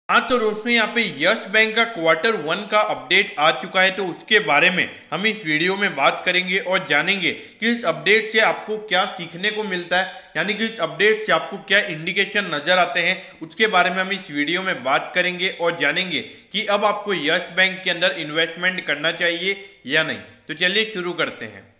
हाँ तो दोस्तों यहाँ पे यस बैंक का क्वार्टर वन का अपडेट आ चुका है, तो उसके बारे में हम इस वीडियो में बात करेंगे और जानेंगे कि इस अपडेट से आपको क्या सीखने को मिलता है, यानी कि इस अपडेट से आपको क्या इंडिकेशन नजर आते हैं। उसके बारे में हम इस वीडियो में बात करेंगे और जानेंगे कि अब आपको यस बैंक के अंदर इन्वेस्टमेंट करना चाहिए या नहीं। तो चलिए शुरू करते हैं।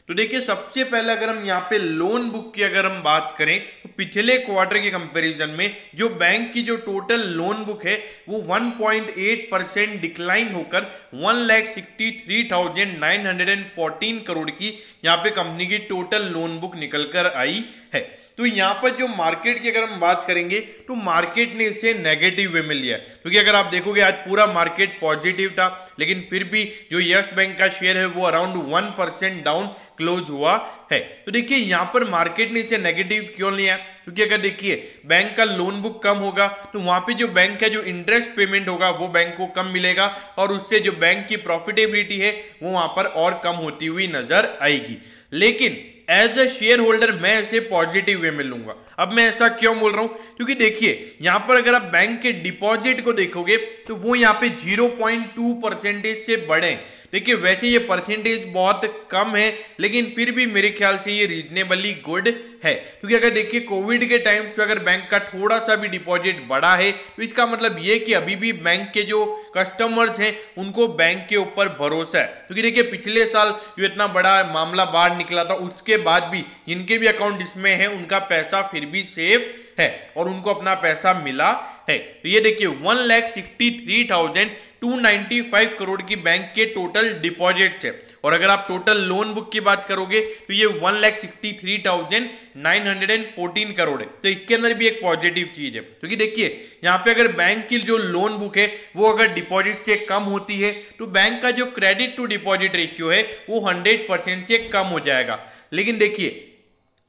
तो देखिए सबसे पहले अगर हम यहाँ पे लोन बुक की अगर हम बात करें तो पिछले क्वार्टर के कंपैरिजन में जो बैंक की जो टोटल लोन बुक है वो 1.8% डिक्लाइन होकर 1,63,914 करोड़ की यहाँ पे कंपनी की टोटल लोन बुक निकल कर आई है। तो यहाँ पर जो मार्केट की अगर हम बात करेंगे तो मार्केट ने इसे नेगेटिव वे में लिया, क्योंकि अगर आप देखोगे आज पूरा मार्केट पॉजिटिव था, लेकिन फिर भी जो यस बैंक का शेयर है वो अराउंड 1% डाउन क्लोज हुआ है। तो देखिए यहाँ पर मार्केट ने इसे नेगेटिव क्यों लिया, क्योंकि अगर देखिए बैंक का लोन बुक कम होगा तो वहां पे जो बैंक का जो इंटरेस्ट पेमेंट होगा वो बैंक को कम मिलेगा और उससे जो बैंक की प्रॉफिटेबिलिटी है वो वहां पर और कम होती हुई नजर आएगी। लेकिन एज अ शेयर होल्डर मैं इसे पॉजिटिव वे में लूंगा। अब मैं ऐसा क्यों बोल रहा हूं, क्योंकि देखिए यहां पर अगर आप बैंक के डिपॉजिट को देखोगे तो वो यहां पे 0.2% से बढ़े। देखिए वैसे ये परसेंटेज बहुत कम है, लेकिन फिर भी मेरे ख्याल से ये रीजनेबली गुड है, क्योंकि अगर देखिए कोविड के टाइम पे अगर बैंक का थोड़ा सा भी डिपॉजिट बढ़ा है तो इसका मतलब ये कि अभी भी बैंक के जो कस्टमर्स हैं उनको बैंक के ऊपर भरोसा है। क्योंकि देखिए पिछले साल जो इतना बड़ा मामला बाहर निकला था उसके बाद भी जिनके भी अकाउंट इसमें है उनका पैसा फिर भी सेफ है और उनको अपना पैसा मिला है। तो ये देखिए 1,63,295 करोड़ की बैंक के टोटल डिपॉजिट है, और अगर आप टोटल लोन बुक की बात करोगे तो ये 1,63,914 करोड़ है। तो इसके अंदर भी एक पॉजिटिव चीज है, क्योंकि देखिए यहाँ पे अगर बैंक की जो लोन बुक है वो अगर डिपॉजिट से कम होती है तो बैंक का जो क्रेडिट टू डिपॉजिट रेशियो है वो 100% से कम हो जाएगा। लेकिन देखिए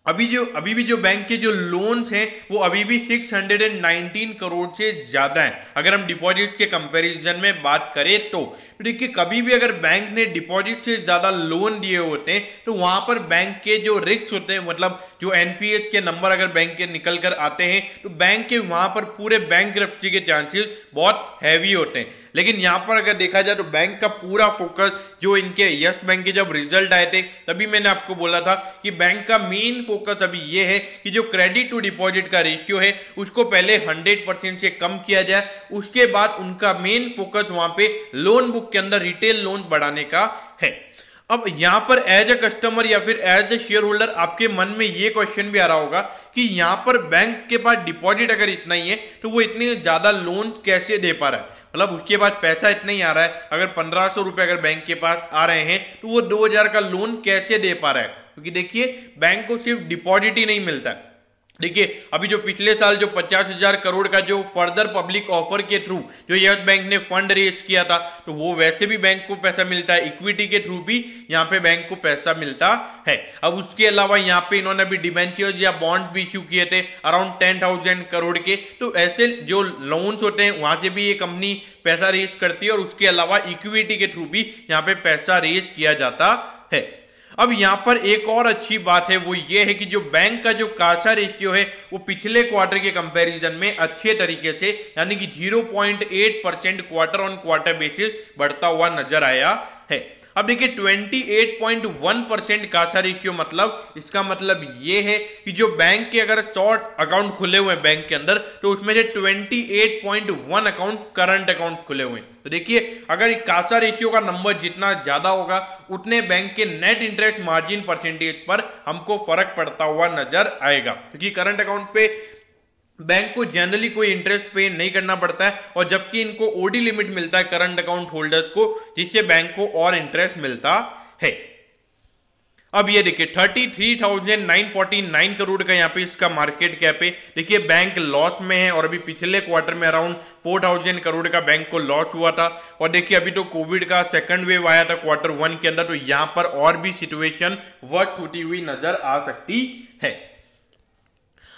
अभी भी जो बैंक के जो लोन्स हैं वो अभी भी 619 करोड़ से ज्यादा हैं अगर हम डिपॉजिट के कंपैरिजन में बात करें तो। देखिए कभी भी अगर बैंक ने डिपॉजिट से ज्यादा लोन दिए होते हैं तो वहां पर बैंक के जो रिस्क होते हैं, मतलब जो एनपीए के नंबर अगर बैंक के निकल कर आते हैं तो बैंक के वहां पर पूरे बैंक्रप्सी के चांसेस बहुत हैवी होते हैं। लेकिन यहाँ पर अगर देखा जाए तो बैंक का पूरा फोकस जो इनके यस बैंक के जब रिजल्ट आए थे तभी मैंने आपको बोला था कि बैंक का मेन फोकस अभी ये है कि जो क्रेडिट टू डिपॉजिट का रेशियो है उसको पहले 100% से कम किया जाए, उसके बाद उनका मेन फोकस वहां पे लोन बुक के अंदर रिटेल लोन बढ़ाने का है। अब यहां पर एज अ कस्टमर या फिर एज अ शेयर होल्डर आपके मन में ये क्वेश्चन भी आ रहा होगा कि यहां पर बैंक के पास डिपॉजिट अगर इतना ही है तो वो इतने ज्यादा लोन कैसे दे पा रहा है, मतलब उसके पास पैसा इतना ही आ रहा है, अगर 1500 रुपए अगर बैंक के पास आ रहे हैं तो वो 2000 का लोन कैसे दे पा रहा है। क्योंकि देखिए बैंक को सिर्फ डिपॉजिट ही नहीं मिलता है। देखिए अभी जो पिछले साल जो 50,000 करोड़ का जो फर्दर पब्लिक ऑफर के थ्रू जो यस बैंक ने फंड रेज किया था तो वो वैसे भी बैंक को पैसा मिलता है, इक्विटी के थ्रू भी यहाँ पे बैंक को पैसा मिलता है। अब उसके अलावा यहाँ पे इन्होंने भी डिबेंचर्स या बॉन्ड भी इश्यू किए थे अराउंड 10,000 करोड़ के, तो ऐसे जो लोन्स होते हैं वहां से भी ये कंपनी पैसा रेज करती है और उसके अलावा इक्विटी के थ्रू भी यहाँ पे पैसा रेज किया जाता है। अब यहां पर एक और अच्छी बात है वो ये है कि जो बैंक का जो कासा रेशियो है वो पिछले क्वार्टर के कंपैरिजन में अच्छे तरीके से यानी कि 0.8% क्वार्टर ऑन क्वार्टर बेसिस बढ़ता हुआ नजर आया है। अब देखिए 28.1% कासा रेशियो, मतलब इसका मतलब ये है कि जो बैंक के अगर शॉर्ट अकाउंट खुले हुए हैं बैंक के अंदर तो उसमें से 28.1 अकाउंट करंट अकाउंट खुले हुए हैं। तो देखिए अगर कासा रेशियो का नंबर जितना ज्यादा होगा उतने बैंक के नेट इंटरेस्ट मार्जिन परसेंटेज पर हमको फर्क पड़ता हुआ नजर आएगा, क्योंकि करंट अकाउंट पे बैंक को जनरली कोई इंटरेस्ट पे नहीं करना पड़ता है और जबकि इनको ओडी लिमिट मिलता है करंट अकाउंट होल्डर्स को, जिससे बैंक को और इंटरेस्ट मिलता है। अब ये देखिए 33,949 करोड़ का यहाँ पे इसका मार्केट कैप है। देखिए बैंक लॉस में है और अभी पिछले क्वार्टर में अराउंड 4,000 करोड़ का बैंक को लॉस हुआ था, और देखिए अभी तो कोविड का सेकंड वेव आया था क्वार्टर वन के अंदर, तो यहाँ पर और भी सिचुएशन वर्स्ट होती हुई नजर आ सकती है।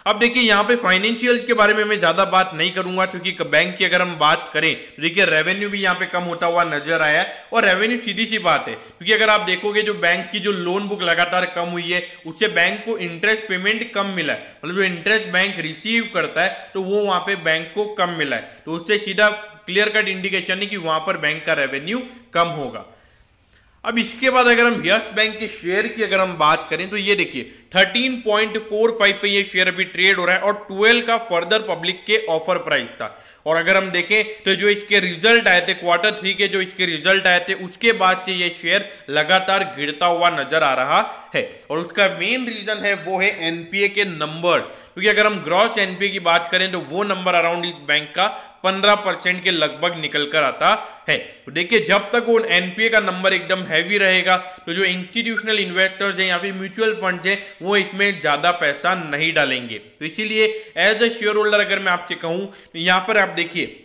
अब देखिए यहाँ पे फाइनेंशियल्स के बारे में मैं ज्यादा बात नहीं करूंगा, क्योंकि बैंक की अगर हम बात करें तो देखिए रेवेन्यू भी यहाँ पे कम होता हुआ नजर आया है। और रेवेन्यू सीधी सी बात है, क्योंकि अगर आप देखोगे जो बैंक की जो लोन बुक लगातार कम हुई है उससे बैंक को इंटरेस्ट पेमेंट कम मिला है, मतलब जो इंटरेस्ट बैंक रिसीव करता है तो वो वहां पे बैंक को कम मिला है, तो उससे सीधा क्लियर कट इंडिकेशन है कि वहां पर बैंक का रेवेन्यू कम होगा। अब इसके बाद अगर हम यस बैंक के शेयर की अगर हम बात करें तो ये देखिए 13.45 पे ये शेयर अभी ट्रेड हो रहा है और 12 का फर्दर पब्लिक के ऑफर प्राइस था। और अगर हम देखें तो जो इसके रिजल्ट आए थे Q3 के जो इसके रिजल्ट आए थे उसके बाद से ये शेयर लगातार गिरता हुआ नजर आ रहा है। और उसका मेन रीजन है वो है एनपीए के नंबर, क्योंकि अगर हम ग्रॉस एनपीए की बात करें तो वो नंबर अराउंड इस बैंक का 15% के लगभग निकल कर आता है। तो देखिए जब तक वो एनपीए का नंबर एकदम हैवी रहेगा तो जो इंस्टीट्यूशनल इन्वेस्टर्स हैं या फिर म्यूचुअल फंड्स हैं वो इसमें ज्यादा पैसा नहीं डालेंगे। तो इसीलिए एज अ शेयर होल्डर अगर मैं आपसे कहूं तो यहां पर आप देखिए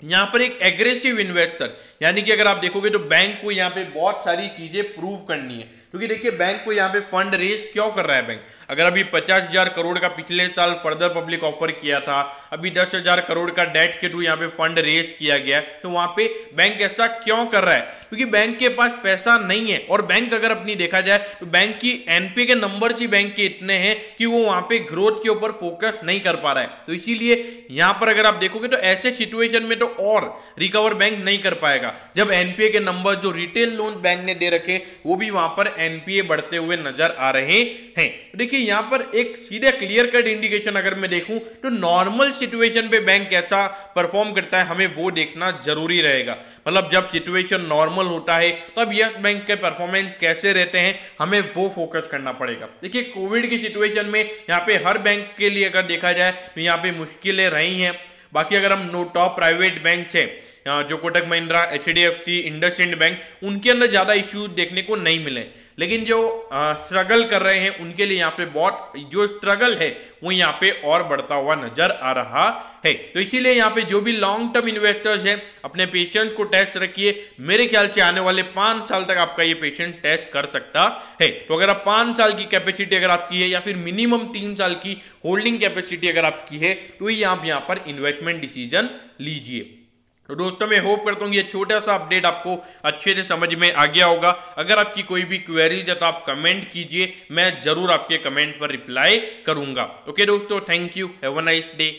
यहां पर एक एग्रेसिव इन्वेस्टर, यानी कि अगर आप देखोगे तो बैंक को यहां पे बहुत सारी चीजें प्रूव करनी है, क्योंकि देखिए बैंक को यहां पे फंड रेज क्यों कर रहा है बैंक। अगर अभी 50,000 करोड़ का पिछले साल फर्दर पब्लिक ऑफर किया था, अभी 10,000 करोड़ का डेट के थ्रू यहां पे फंड रेज किया गया, तो वहां पे बैंक ऐसा क्यों कर रहा है, क्योंकि बैंक के पास पैसा नहीं है। और बैंक अगर अपनी देखा जाए तो बैंक की एनपीए के नंबर ही बैंक के इतने हैं कि वो वहां पे ग्रोथ के ऊपर फोकस नहीं कर पा रहा है। तो इसीलिए यहां पर अगर आप देखोगे तो ऐसे सिचुएशन में तो और रिकवर बैंक नहीं कर पाएगा, जब एनपीए के नंबर जो रिटेल लोन बैंक ने दे रखे वो भी वहां पर एनपीए बढ़ते हुए नजर आ रहे हैं। देखिए यहां पर एक सीधे क्लियर कट इंडिकेशन अगर मैं देखूं तो नॉर्मल सिचुएशन पे बैंक कैसा परफॉर्म करता है हमें वो देखना जरूरी रहेगा। मतलब जब सिचुएशन नॉर्मल होता है तब यस बैंक के परफॉर्मेंस कैसे रहते हैं हमें वो फोकस करना पड़ेगा। देखिए कोविड की सिचुएशन में यहाँ पे हर बैंक के लिए अगर देखा जाए तो यहाँ पे मुश्किलें रही हैं। बाकी अगर हम टॉप प्राइवेट बैंक से जो कोटक महिंद्रा, एचडीएफसी, इंडसइंड बैंक, उनके अंदर ज्यादा इश्यूज देखने को नहीं मिले, लेकिन जो स्ट्रगल कर रहे हैं उनके लिए यहाँ पे बहुत जो स्ट्रगल है वो यहाँ पे और बढ़ता हुआ नजर आ रहा है। तो इसीलिए यहाँ पे जो भी लॉन्ग टर्म इन्वेस्टर्स हैं अपने पेशेंस को टेस्ट रखिए। मेरे ख्याल से आने वाले 5 साल तक आपका ये पेशेंस टेस्ट कर सकता है। तो अगर आप 5 साल की कैपेसिटी अगर आपकी है या फिर मिनिमम 3 साल की होल्डिंग कैपेसिटी अगर आपकी है तो ही आप यहाँ पर इन्वेस्टमेंट डिसीजन लीजिए। तो दोस्तों मैं होप करता हूँ ये छोटा सा अपडेट आपको अच्छे से समझ में आ गया होगा। अगर आपकी कोई भी क्वेरीज है तो आप कमेंट कीजिए, मैं जरूर आपके कमेंट पर रिप्लाई करूंगा। ओके दोस्तों, thank you, have a nice day.